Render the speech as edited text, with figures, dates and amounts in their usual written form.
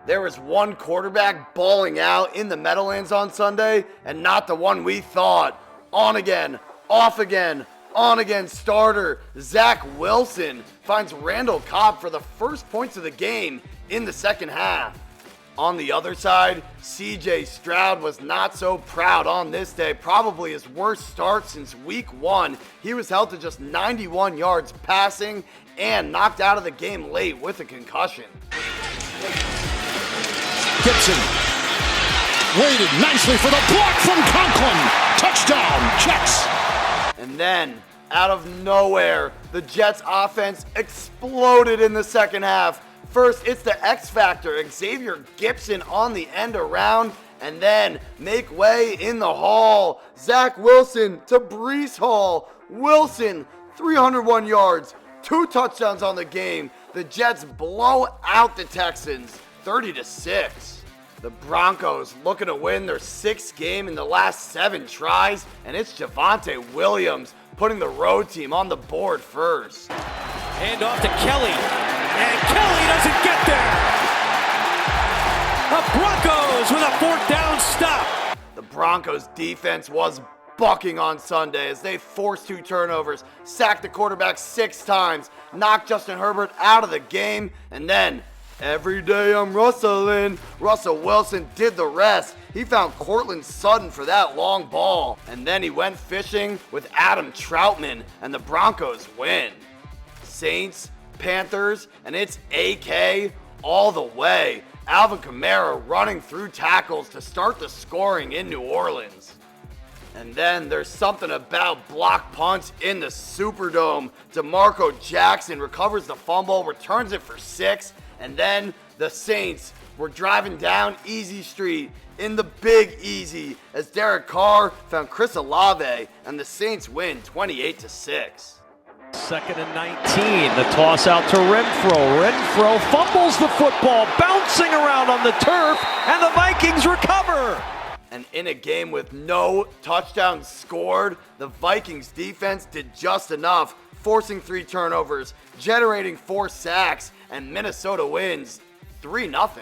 There was one quarterback balling out in the Meadowlands on Sunday, and not the one we thought. On again, off again, on again starter Zach Wilson finds Randall Cobb for the first points of the game in the second half. On the other side, CJ Stroud was not so proud on this day, probably his worst start since week 1. He was held to just 91 yards passing and knocked out of the game late with a concussion. Gibson waited nicely for the block from Conklin. Touchdown, Jets. And then, out of nowhere, the Jets offense exploded in the second half. First, it's the X Factor, Xavier Gibson on the end around, and then make way in the hall. Zach Wilson to Breece Hall. Wilson, 301 yards, 2 touchdowns on the game. The Jets blow out the Texans, 30-6. The Broncos looking to win their 6th game in the last 7 tries, and it's Javonte Williams putting the road team on the board first. Hand off to Kelly, and Kelly doesn't get there. The Broncos with a 4th down stop. The Broncos defense was bucking on Sunday as they forced 2 turnovers, sacked the quarterback 6 times, knocked Justin Herbert out of the game, and then every day I'm rustling. Russell Wilson did the rest. He found Cortland Sutton for that long ball, and then he went fishing with Adam Troutman, and the Broncos win. Saints, Panthers, and it's AK all the way. Alvin Kamara running through tackles to start the scoring in New Orleans. And then there's something about block punts in the Superdome. DeMarco Jackson recovers the fumble, returns it for 6, and then the Saints were driving down Easy Street in the Big Easy as Derek Carr found Chris Olave, and the Saints win 28-6. 2nd and 19. The toss out to Renfro. Renfro fumbles the football, bouncing around on the turf, and the Vikings recover. And in a game with no touchdowns scored, the Vikings defense did just enough, forcing 3 turnovers, generating 4 sacks, and Minnesota wins 3-0.